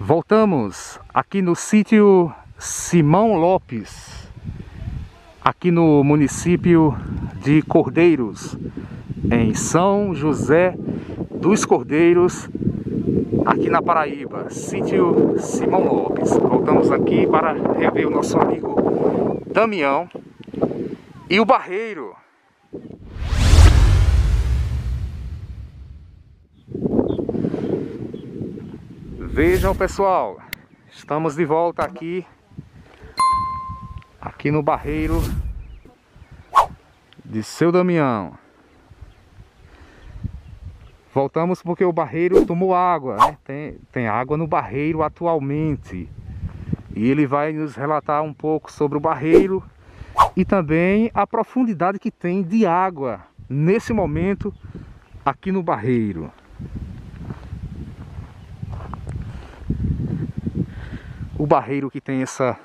Voltamos aqui no sítio Simão Lopes, aqui no município de Cordeiros, em São José dos Cordeiros, aqui na Paraíba, sítio Simão Lopes. Voltamos aqui para rever o nosso amigo Damião e o barreiro. Vejam, pessoal, estamos de volta aqui no barreiro de seu Damião. Voltamos porque o barreiro tomou água, né? Tem água no barreiro atualmente. E ele vai nos relatar um pouco sobre o barreiro e também a profundidade que tem de água nesse momento aqui no barreiro. O barreiro que tem essa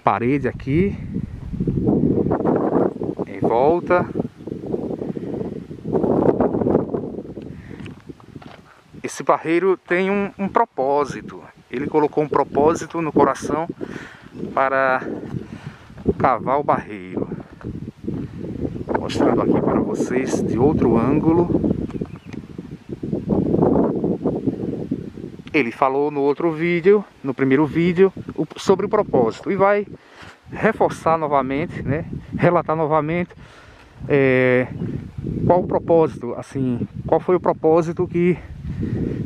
parede aqui em volta. Esse barreiro tem um propósito. Ele colocou um propósito no coração para cavar o barreiro. Mostrando aqui para vocês de outro ângulo. Ele falou no outro vídeo, no primeiro vídeo, sobre o propósito. E vai reforçar novamente, né? Relatar novamente qual o propósito, assim, qual foi o propósito que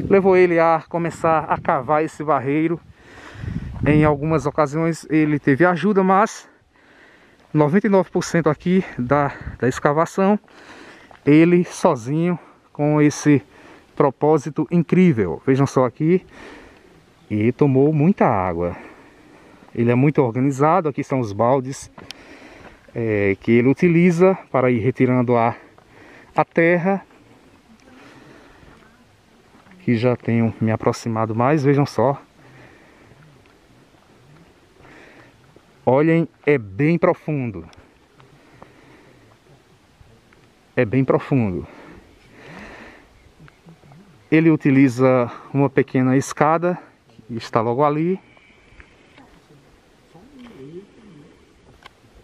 levou ele a começar a cavar esse barreiro. Em algumas ocasiões ele teve ajuda, mas 99% aqui da escavação, ele sozinho, com esse propósito incrível. Vejam só aqui, e tomou muita água. Ele é muito organizado. Aqui são os baldes que ele utiliza para ir retirando a terra. Aqui já tenho me aproximado mais. Vejam só, olhem, é bem profundo. É bem profundo. Ele utiliza uma pequena escada que está logo ali.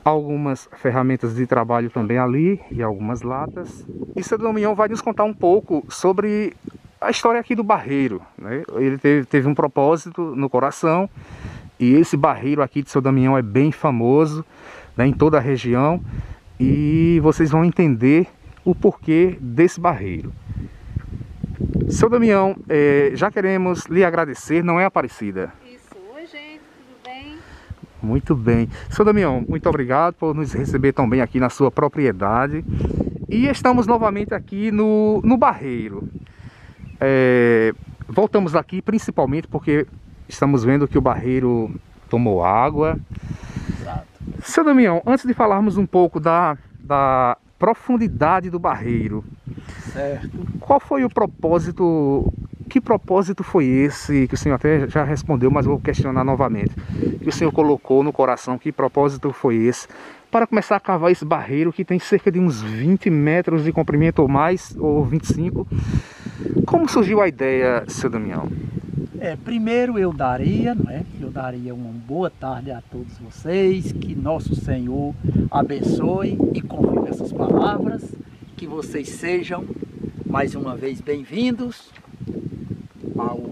Algumas ferramentas de trabalho também ali e algumas latas. E seu Damião vai nos contar um pouco sobre a história aqui do barreiro, né? Ele teve um propósito no coração. E esse barreiro aqui de seu Damião é bem famoso, né, em toda a região. E vocês vão entender o porquê desse barreiro. Seu Damião, já queremos lhe agradecer, não é, Aparecida? Isso. Oi, gente, tudo bem? Muito bem. Seu Damião, muito obrigado por nos receber tão bem aqui na sua propriedade. E estamos novamente aqui no barreiro. Voltamos aqui principalmente porque estamos vendo que o barreiro tomou água. Exato. Seu Damião, antes de falarmos um pouco da profundidade do barreiro, Certo. qual foi o propósito? Que propósito foi esse? Que o senhor até já respondeu, mas vou questionar novamente. Que o senhor colocou no coração, que propósito foi esse? Para começar a cavar esse barreiro que tem cerca de uns 20 metros de comprimento ou mais, ou 25. Como surgiu a ideia, seu Damião? Primeiro eu daria uma boa tarde a todos vocês, que nosso Senhor abençoe e confirme essas palavras, que vocês sejam mais uma vez bem-vindos ao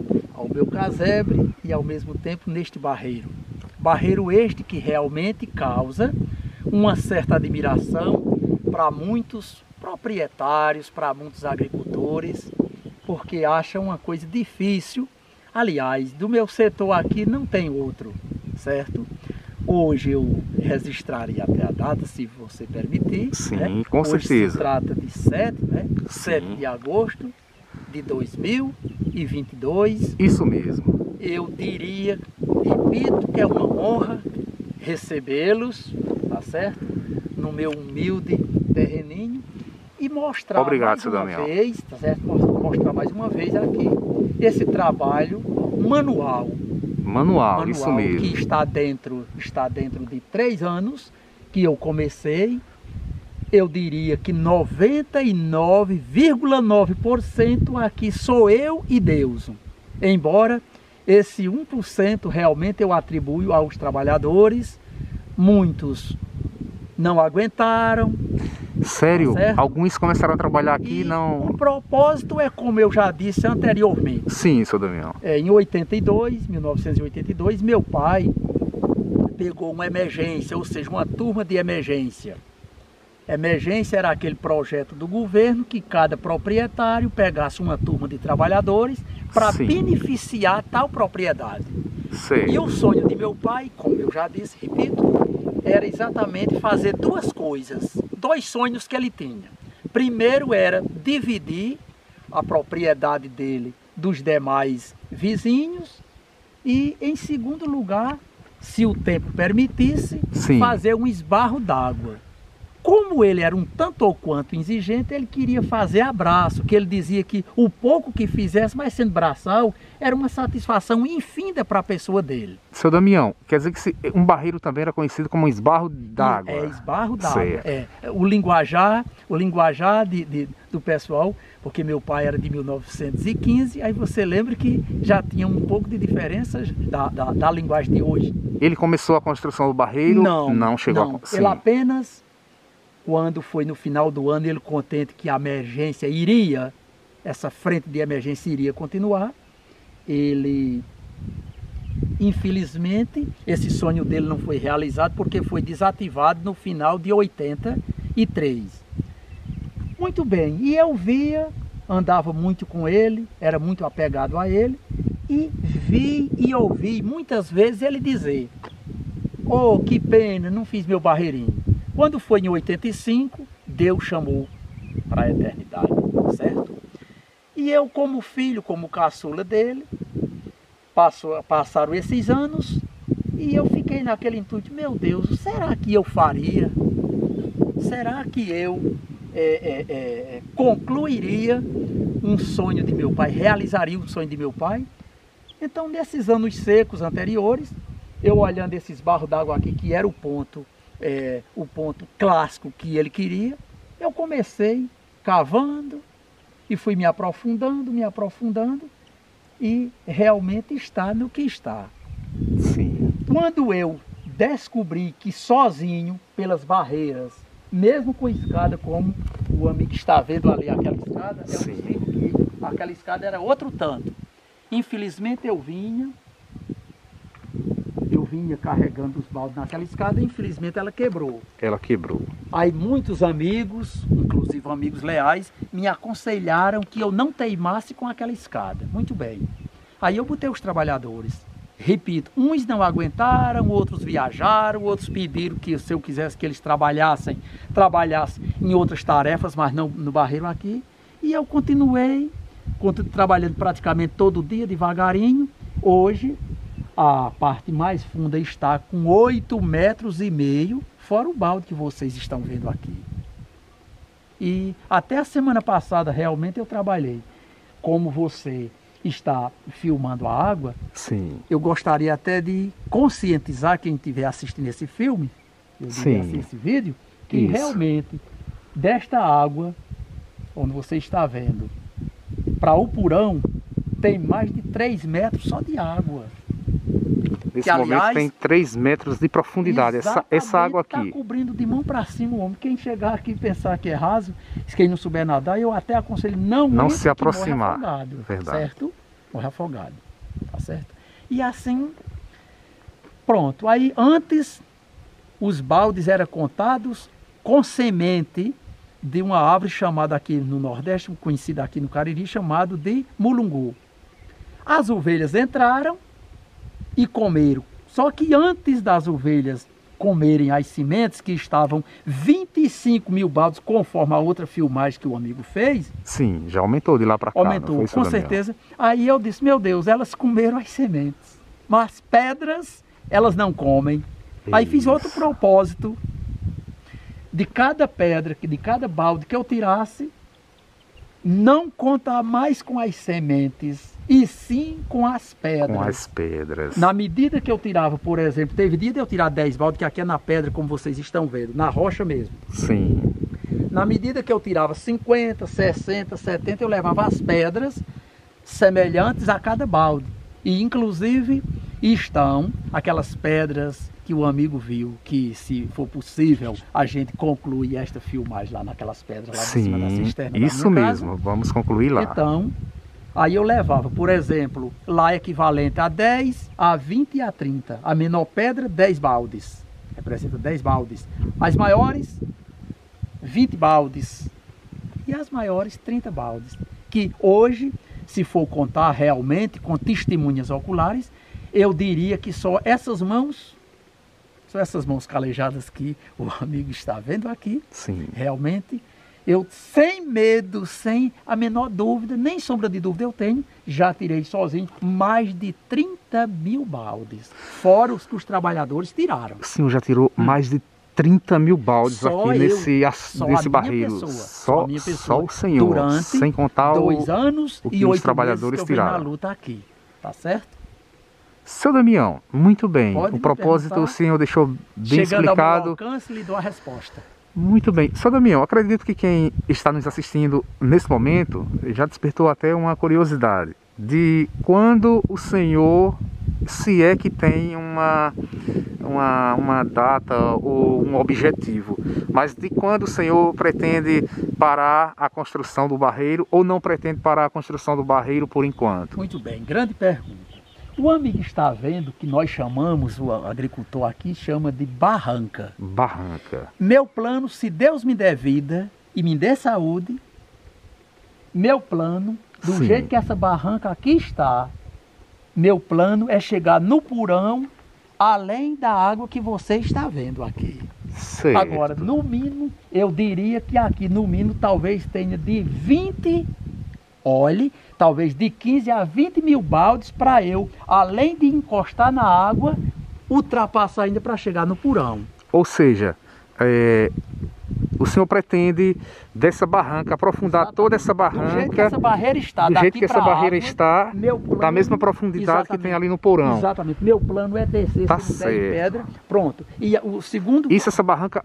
meu casebre e ao mesmo tempo neste barreiro. Barreiro este que realmente causa uma certa admiração para muitos proprietários, para muitos agricultores, porque acham uma coisa difícil. Aliás, do meu setor aqui não tem outro, certo? Hoje eu registraria até a data, se você permitir. Sim, né? com Hoje certeza. se trata de 7, né? Sim. 7 de agosto de 2022. Isso mesmo. Eu diria, repito, que é uma honra recebê-los, tá certo? No meu humilde terreninho. E mostrar mais uma vez, tá certo? Mostrar mais uma vez aqui esse trabalho manual. Manual, isso mesmo. Que está dentro de 3 anos que eu comecei. Eu diria que 99,9% aqui sou eu e Deus. Embora Esse 1% realmente eu atribuo aos trabalhadores. Muitos não aguentaram. Sério? Tá certo? Alguns começaram a trabalhar aqui e E não... o propósito é como eu já disse anteriormente. Sim, seu Damião. Em 1982, meu pai pegou uma emergência, ou seja, uma turma de emergência. Emergência era aquele projeto do governo que cada proprietário pegasse uma turma de trabalhadores para beneficiar tal propriedade. Sei. E o sonho de meu pai, como eu já disse, repito, era exatamente fazer duas coisas, dois sonhos que ele tinha. Primeiro era dividir a propriedade dele dos demais vizinhos e, em segundo lugar, se o tempo permitisse, fazer um esbarro d'água. Como ele era um tanto ou quanto exigente, ele queria fazer abraço, que ele dizia que o pouco que fizesse, mas sendo braçal, era uma satisfação infinda para a pessoa dele. Seu Damião, quer dizer que um barreiro também era conhecido como esbarro d'água? É, esbarro d'água. O linguajar do pessoal, porque meu pai era de 1915, aí você lembra que já tinha um pouco de diferenças da linguagem de hoje. Ele começou a construção do barreiro? Não chegou a... Ele apenas... Quando foi no final do ano, ele contente que a emergência iria, essa frente de emergência iria continuar, ele, infelizmente, esse sonho dele não foi realizado porque foi desativado no final de 83. Muito bem, e eu via, andava muito com ele, era muito apegado a ele, e vi e ouvi muitas vezes ele dizer: "Oh, que pena, não fiz meu barreirinho." Quando foi em 85, Deus chamou para a eternidade, certo? E eu, como filho, como caçula dele, passaram esses anos e eu fiquei naquele intuito: meu Deus, será que eu faria? Será que eu concluiria um sonho de meu pai, realizaria um sonho de meu pai? Então, nesses anos secos anteriores, eu olhando esses barros d'água aqui, que era o ponto clássico que ele queria, eu comecei cavando e fui me aprofundando e realmente está no que está. Sim. Quando eu descobri que sozinho, pelas barreiras, mesmo com escada, como o amigo está vendo ali, aquela escada, é possível que aquela escada era outro tanto. Infelizmente eu vinha carregando os baldes naquela escada, e infelizmente ela quebrou. Ela quebrou. Aí muitos amigos, inclusive amigos leais, me aconselharam que eu não teimasse com aquela escada. Muito bem. Aí eu botei os trabalhadores. Repito, uns não aguentaram, outros viajaram, outros pediram que se eu quisesse que eles trabalhassem em outras tarefas, mas não no barreiro aqui. E eu continuei trabalhando praticamente todo dia, devagarinho. Hoje, a parte mais funda está com 8,5 metros, fora o balde que vocês estão vendo aqui. E até a semana passada, realmente, eu trabalhei. Como você está filmando a água, sim, eu gostaria até de conscientizar quem estiver assistindo esse filme, esse vídeo, que realmente, desta água, onde você está vendo, para o Purão, tem mais de 3 metros só de água. Nesse momento tem 3 metros de profundidade, essa água aqui. Está cobrindo de mão para cima o homem. Quem chegar aqui e pensar que é raso, quem não souber nadar, eu até aconselho não se aproximar. Morre afogado, verdade. Certo? Morre afogado, tá certo? E assim, pronto. Aí antes, os baldes eram contados com semente de uma árvore chamada aqui no Nordeste, conhecida aqui no Cariri, chamado de mulungu. As ovelhas entraram e comeram. Só que antes das ovelhas comerem as sementes, que estavam 25 mil baldes, conforme a outra filmagem que o amigo fez. Sim, já aumentou de lá para cá. Aumentou, com certeza. Aí eu disse: meu Deus, elas comeram as sementes, mas pedras elas não comem. Isso. Aí fiz outro propósito: de cada pedra, de cada balde que eu tirasse, não contar mais com as sementes, e sim com as pedras. Com as pedras. Na medida que eu tirava, por exemplo, teve dia de eu tirar 10 baldes, que aqui é na pedra, como vocês estão vendo, na rocha mesmo. Sim. Na medida que eu tirava 50, 60, 70, eu levava as pedras semelhantes a cada balde. E inclusive estão aquelas pedras que o amigo viu, que se for possível a gente conclui esta filmagem lá naquelas pedras lá em cima da cisterna. Isso mesmo, vamos concluir lá. Então, aí eu levava, por exemplo, lá é equivalente a 10, a 20 e a 30. A menor pedra, 10 baldes. Representa 10 baldes. As maiores, 20 baldes. E as maiores, 30 baldes. Que hoje, se for contar realmente com testemunhas oculares, eu diria que só essas mãos calejadas que o amigo está vendo aqui, sim, realmente, eu sem medo, sem a menor dúvida, nem sombra de dúvida eu tenho, já tirei sozinho mais de 30 mil baldes, fora os que os trabalhadores tiraram. O senhor já tirou mais de 30 mil baldes só aqui nesse barreiro. Só o senhor, durante sem contar 2 anos o que e os 8 trabalhadores meses que eu venho tiraram. na luta aqui, tá certo? Seu Damião, muito bem. Pode O propósito o senhor deixou bem Chegando explicado. ao meu alcance, lhe dou a resposta. Muito bem. Seu Damião, acredito que quem está nos assistindo nesse momento já despertou até uma curiosidade de quando o senhor, se é que tem uma data ou um objetivo, mas de quando o senhor pretende parar a construção do barreiro ou não pretende parar a construção do barreiro por enquanto? Muito bem, grande pergunta. O amigo está vendo que nós chamamos, o agricultor aqui chama de barranca. Barranca. Meu plano, se Deus me der vida e me der saúde, meu plano, do Sim. jeito que essa barranca aqui está, meu plano é chegar no porão, além da água que você está vendo aqui. Certo. Agora, no mínimo, eu diria que aqui, no mínimo, talvez tenha de 20, olhe, talvez de 15 a 20 mil baldes para eu, além de encostar na água, ultrapassar ainda para chegar no porão. Ou seja, o senhor pretende dessa barranca, aprofundar Exatamente. toda essa barranca, Do jeito que essa barreira está, do jeito que essa barreira água, está, meu plano, da mesma profundidade que tem ali no porão. Exatamente. Meu plano é descer Tá se der em certo. pedra. Pronto. E o segundo... Isso, essa barranca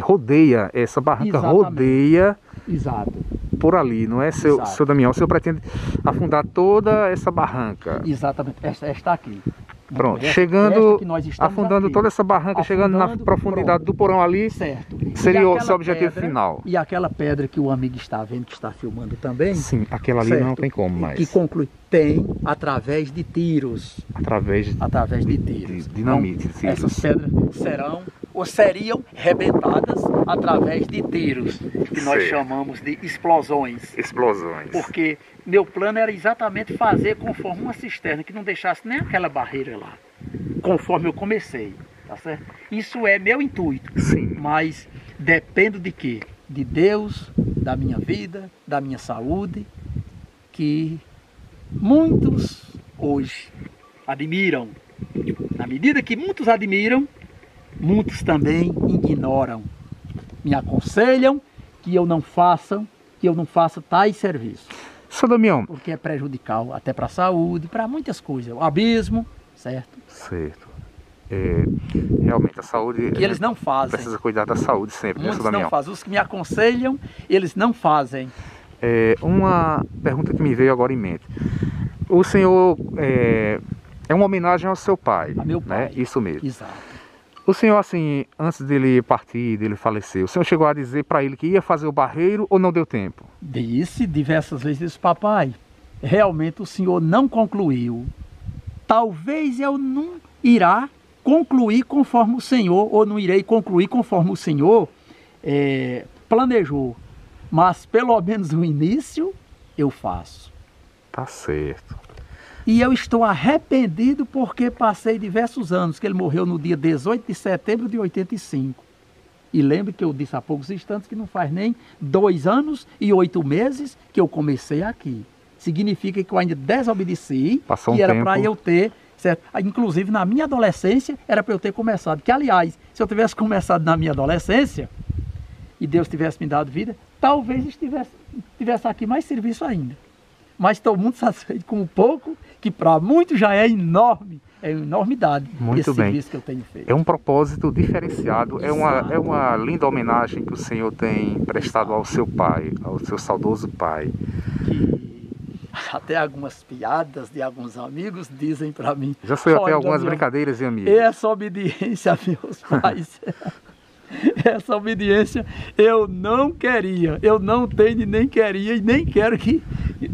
rodeia, essa barranca Exatamente. rodeia Exato. por ali, não é, seu Damião? O senhor pretende afundar toda essa barranca? Exatamente. Esta aqui. Pronto, Esta chegando, que nós estamos afundando aqui. toda essa barranca, chegando na Afundando, profundidade pronto. do porão ali, Certo. seria E o aquela seu objetivo pedra, final. E aquela pedra que o amigo está vendo, que está filmando também. Sim, aquela ali certo, não tem como mais. Que conclui, tem através de tiros. Através De tiros. de dinamite. Então, essas pedras serão ou seriam rebentadas através de tiros, que nós Certo. chamamos de explosões. Explosões. Porque meu plano era exatamente fazer conforme uma cisterna, que não deixasse nem aquela barreira lá, conforme eu comecei, tá certo? Isso é meu intuito, Sim. mas dependo de quê? De Deus, da minha vida, da minha saúde, que muitos hoje admiram. Na medida que muitos admiram, muitos também ignoram. Me aconselham que eu não faça tais serviços, Seu Damião. porque é prejudicial até para a saúde, para muitas coisas. O abismo, certo? Certo. Realmente a saúde... Que eles não fazem. Precisa cuidar da saúde sempre, né, seu Muitos Damião? não fazem. Os que me aconselham, eles não fazem. Uma pergunta que me veio agora em mente. O senhor é uma homenagem ao seu pai, A meu pai. né? Isso mesmo. Exato. O senhor, assim, antes dele partir, dele falecer, o senhor chegou a dizer para ele que ia fazer o barreiro ou não deu tempo? Disse diversas vezes, papai, realmente o senhor não concluiu. Talvez eu não irá concluir conforme o senhor, ou não irei concluir conforme o senhor planejou. Mas pelo menos o início eu faço. Tá certo. E eu estou arrependido porque passei diversos anos, que ele morreu no dia 18 de setembro de 85. E lembre que eu disse há poucos instantes que não faz nem 2 anos e 8 meses que eu comecei aqui. Significa que eu ainda desobedeci, Passou um que era tempo. para eu ter, certo? Inclusive na minha adolescência era para eu ter começado. Que aliás, se eu tivesse começado na minha adolescência e Deus tivesse me dado vida, talvez tivesse aqui mais serviço ainda. Mas estou muito satisfeito com o pouco, que para muitos já é enorme, é uma enormidade Muito esse bem. serviço que eu tenho feito. É um propósito diferenciado, é Exato. uma linda homenagem que o senhor tem prestado ao seu pai, ao seu saudoso pai. até algumas piadas de alguns amigos dizem para mim. Já saiu até "Olha, algumas Damião, brincadeiras, hein, amigo? essa obediência a meus pais, essa obediência eu não queria, eu não tenho e nem queria e nem quero que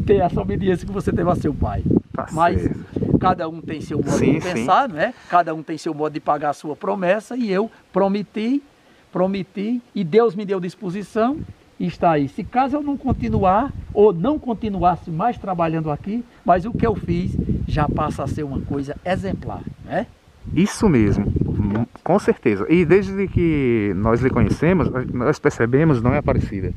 ter essa obediência que você teve a seu pai. Tá Mas certo. cada um tem seu modo Sim, de pensar, né? Cada um tem seu modo de pagar a sua promessa e eu prometi e Deus me deu disposição e está aí. Se caso eu não continuar ou não continuasse mais trabalhando aqui, mas o que eu fiz já passa a ser uma coisa exemplar, né? Isso mesmo, com certeza. E desde que nós lhe conhecemos, nós percebemos, não é, Aparecida,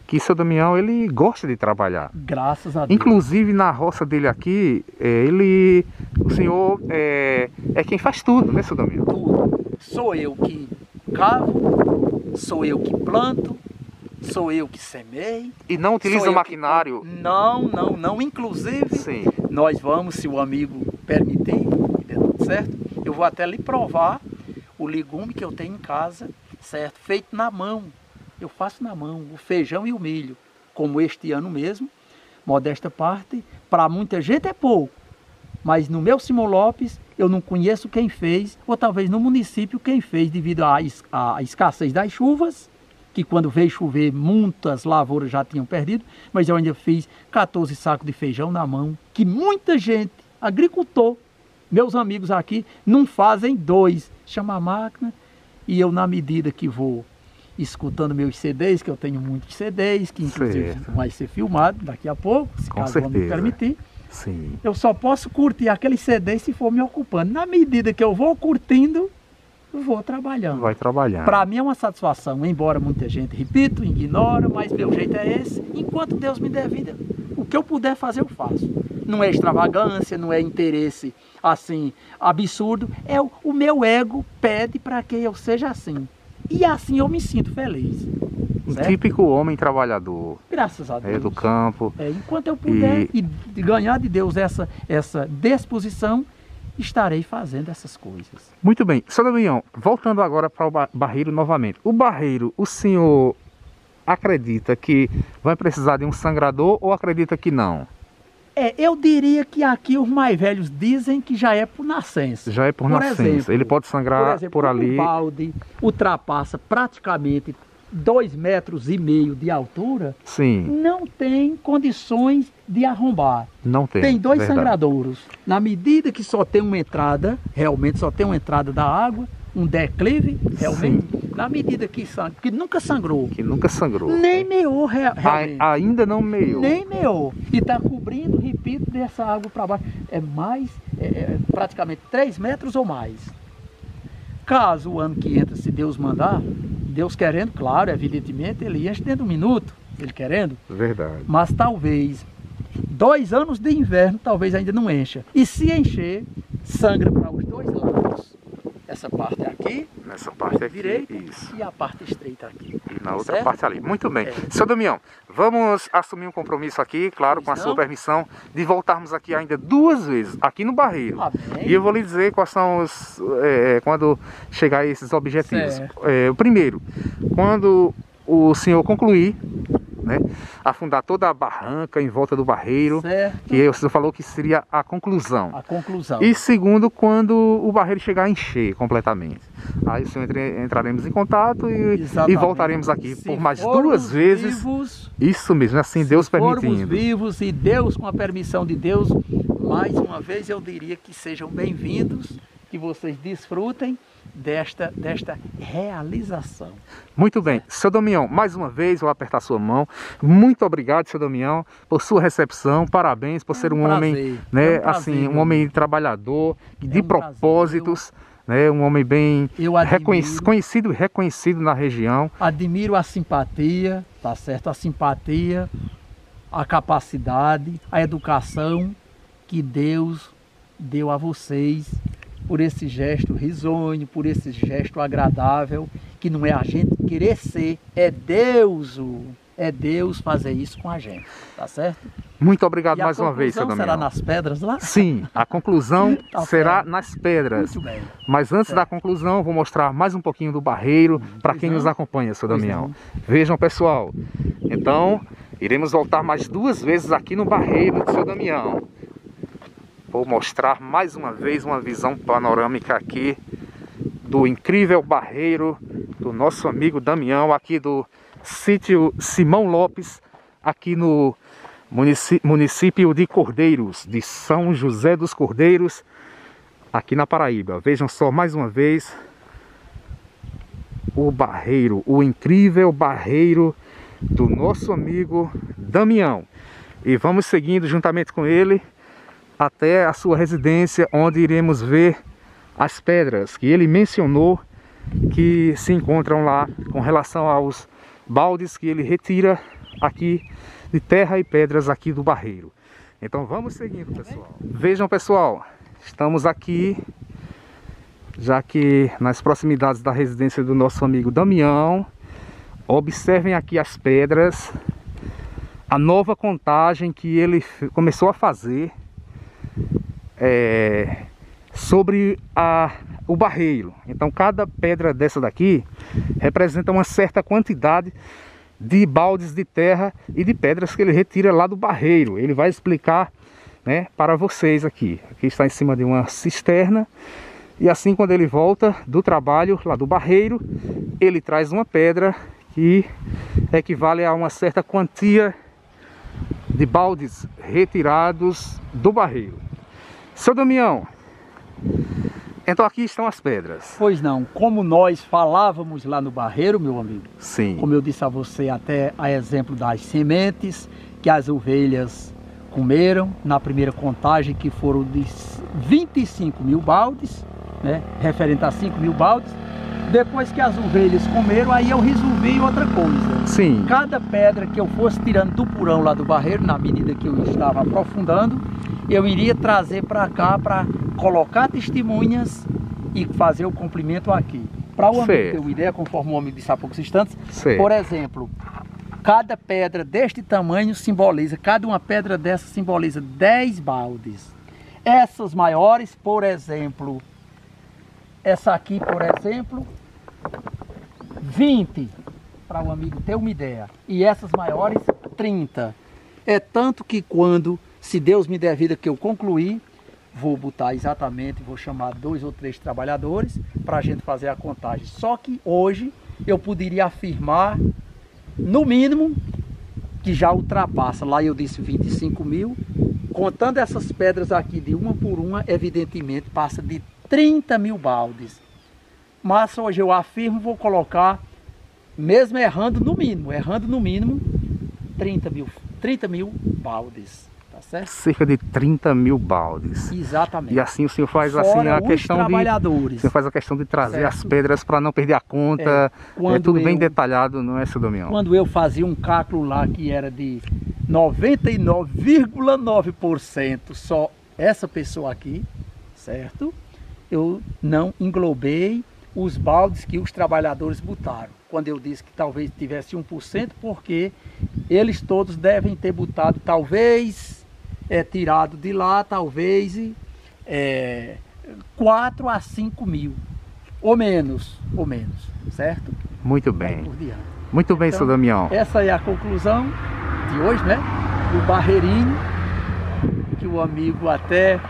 que seu Damião, ele gosta de trabalhar. Graças a Deus. Inclusive na roça dele aqui, o senhor é quem faz tudo, né, seu Damião? Tudo. Sou eu que cavo, sou eu que planto, sou eu que semei. E não utiliza o maquinário? Não. Inclusive, Sim. nós vamos, se o amigo permitir, e der tudo certo, eu vou até lhe provar o legume que eu tenho em casa, certo? Feito na mão. Eu faço na mão, o feijão e o milho. Como este ano mesmo, modesta parte, para muita gente é pouco. Mas no meu Simão Lopes, eu não conheço quem fez, ou talvez no município quem fez, devido à escassez das chuvas, que quando veio chover, muitas lavouras já tinham perdido, mas eu ainda fiz 14 sacos de feijão na mão, que muita gente, agricultor, meus amigos aqui, não fazem dois. Chama a máquina e eu, na medida que vou escutando meus CDs, que eu tenho muitos CDs, que inclusive vai ser filmado daqui a pouco, se caso o homem me permitir. Sim. Eu só posso curtir aquele CD se for me ocupando. Na medida que eu vou curtindo, eu vou trabalhando. Vai trabalhando. Para mim é uma satisfação, embora muita gente, repito, ignora, mas meu jeito é esse. Enquanto Deus me der vida, o que eu puder fazer, eu faço. Não é extravagância, não é interesse assim absurdo. É o meu ego pede para que eu seja assim. E assim eu me sinto feliz. Um certo? típico homem trabalhador. Graças a Deus. Do campo. Enquanto eu puder e ganhar de Deus essa disposição, estarei fazendo essas coisas. Muito bem. Seu Damião, voltando agora para o barreiro novamente. O barreiro, o senhor acredita que vai precisar de um sangrador ou acredita que não? Eu diria que aqui os mais velhos dizem que já é por nascença. Já é por nascença. Exemplo, ele pode sangrar por ali. Um balde ultrapassa praticamente 2,5 metros de altura. Sim. Não tem condições de arrombar. Não tem. Tem dois sangradouros. Na medida que só tem uma entrada, realmente só tem uma entrada da água, um declive, realmente. Sim. Na medida que nunca sangrou. Que nunca sangrou. Nem meou realmente. Ainda não meou. Nem meou. E está cobrindo, repito, dessa água para baixo. É mais, praticamente 3 metros ou mais. Caso o ano que entra, se Deus mandar, Deus querendo, claro, evidentemente, ele enche dentro de 1 minuto, ele querendo. Verdade. Mas talvez 2 anos de inverno, talvez ainda não encha. E se encher, sangra para os 2 lados. Essa parte aqui, nessa parte aqui, direita, isso. E a parte estreita aqui. E na outra parte ali. Muito bem. Seu Damião, vamos assumir um compromisso aqui, claro, com a sua permissão, de voltarmos aqui ainda 2 vezes, aqui no barreiro. E eu vou lhe dizer quais são os... quando chegar a esses objetivos. O primeiro, quando o senhor concluir, né, afundar toda a barranca em volta do barreiro, que você falou que seria a conclusão. A conclusão. E segundo, quando o barreiro chegar a encher completamente. Aí o senhor entraremos em contato e voltaremos aqui por mais 2 vezes. Vivos, isso mesmo, assim Deus permitindo. Se formos vivos e Deus, com a permissão de Deus, mais uma vez eu diria que sejam bem-vindos, que vocês desfrutem desta realização. Muito bem, seu Damião, mais uma vez vou apertar sua mão. Muito obrigado, seu Damião, por sua recepção. Parabéns por ser um homem, né, assim, um homem trabalhador, de propósitos, né, um homem bem conhecido e reconhecido na região. Admiro a simpatia, tá certo? A simpatia, a capacidade, a educação que Deus deu a vocês, por esse gesto risonho, por esse gesto agradável, que não é a gente querer ser, é Deus fazer isso com a gente, tá certo? Muito obrigado mais uma vez, seu Damião. Será nas pedras lá? Sim, a conclusão será nas pedras. Muito bem. Mas antes da conclusão, vou mostrar mais um pouquinho do barreiro para quem nos acompanha, seu Damião. Vejam, pessoal, então Iremos voltar mais 2 vezes aqui no barreiro do seu Damião. Vou mostrar mais uma vez uma visão panorâmica aqui do incrível barreiro do nosso amigo Damião, aqui do sítio Simão Lopes, aqui no município de Cordeiros, de São José dos Cordeiros, aqui na Paraíba. Vejam só mais uma vez o barreiro, o incrível barreiro do nosso amigo Damião. E vamos seguindo juntamente com ele até a sua residência, onde iremos ver as pedras que ele mencionou que se encontram lá com relação aos baldes que ele retira aqui de terra e pedras aqui do barreiro. Então vamos seguindo, pessoal. Vejam, pessoal, estamos aqui já que nas proximidades da residência do nosso amigo Damião. Observem aqui as pedras, a nova contagem que ele começou a fazer sobre o barreiro. Então cada pedra dessa daqui representa uma certa quantidade de baldes de terra e de pedras que ele retira lá do barreiro. Ele vai explicar, né, para vocês aqui. Aqui está em cima de uma cisterna. E assim, quando ele volta do trabalho lá do barreiro, ele traz uma pedra que equivale a uma certa quantia de baldes retirados do barreiro. Seu Damião, então aqui estão as pedras. Pois não, como nós falávamos lá no barreiro, meu amigo. Sim. Como eu disse a você, até a exemplo das sementes que as ovelhas comeram na primeira contagem, que foram de 25 mil baldes, né, referente a 5 mil baldes. Depois que as ovelhas comeram, aí eu resolvi outra coisa. Sim. Cada pedra que eu fosse tirando do porão lá do barreiro, na medida que eu estava aprofundando, eu iria trazer para cá para colocar testemunhas e fazer o complemento aqui. Para o amigo ter uma ideia, conforme o homem disse há poucos instantes, por exemplo, cada pedra deste tamanho simboliza, cada uma pedra dessa simboliza 10 baldes. Essas maiores, por exemplo, essa aqui, por exemplo, 20, para o amigo ter uma ideia. E essas maiores, 30. É tanto que quando, se Deus me der vida que eu concluir, vou botar exatamente, vou chamar 2 ou 3 trabalhadores para a gente fazer a contagem. Só que hoje eu poderia afirmar, no mínimo, que já ultrapassa. Lá eu disse 25 mil. Contando essas pedras aqui de uma por uma, evidentemente passa de 30 mil baldes. Mas hoje eu afirmo, vou colocar, mesmo errando no mínimo, 30 mil baldes. Tá certo? Cerca de 30 mil baldes. Exatamente. E assim o senhor faz assim a questão trabalhadores. O senhor faz a questão de trazer Certo. as pedras para não perder a conta. É tudo bem detalhado, não é, seu Damião? Quando eu fazia um cálculo lá que era de 99,9% só essa pessoa aqui, certo? Eu não englobei os baldes que os trabalhadores botaram. Quando eu disse que talvez tivesse 1%, porque eles todos devem ter botado, talvez, tirado de lá, talvez 4 a 5 mil, ou menos, certo? Muito bem. Por diante. Muito bem, seu Damião. Essa é a conclusão de hoje, né? Do barreirinho, que o amigo até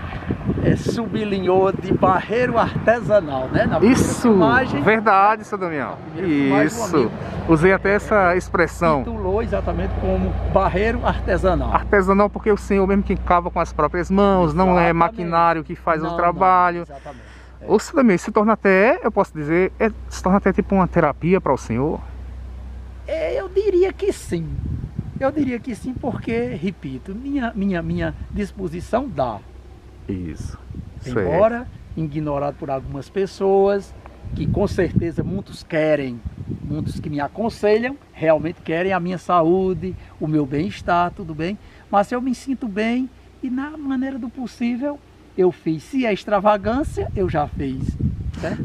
sublinhou de barreiro artesanal, né? Na Isso, filmagem, verdade, seu Damião. Isso, usei até essa expressão. Titulou exatamente como barreiro artesanal. Artesanal porque o senhor mesmo que cava com as próprias mãos, não é maquinário que faz o trabalho. Não, exatamente. Ou se também se torna até, eu posso dizer, se torna até tipo uma terapia para o senhor? Eu diria que sim. Eu diria que sim, porque, repito, minha disposição dá. Isso. Embora ignorado por algumas pessoas, que com certeza muitos querem, muitos que me aconselham, realmente querem a minha saúde, o meu bem-estar, tudo bem. Mas eu me sinto bem e na maneira do possível eu fiz. Se é extravagância, eu já fiz. Certo?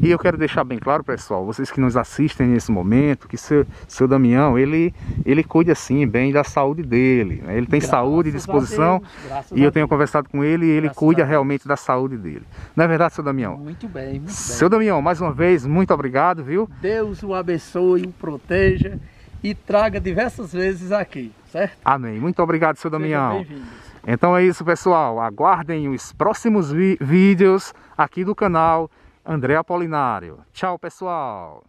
E eu quero deixar bem claro, pessoal, vocês que nos assistem nesse momento, que seu Damião, ele cuida assim bem da saúde dele, né? Ele tem saúde e disposição, e eu tenho conversado com ele e ele cuida realmente da saúde dele. Não é verdade, seu Damião? Muito bem, muito bem. Seu Damião, mais uma vez, muito obrigado, viu? Deus o abençoe, o proteja e traga diversas vezes aqui. certo? Amém. Muito obrigado, seu Damião. Sejam bem-vindos. Então é isso, pessoal. Aguardem os próximos vídeos aqui do canal André Apolinário. Tchau, pessoal.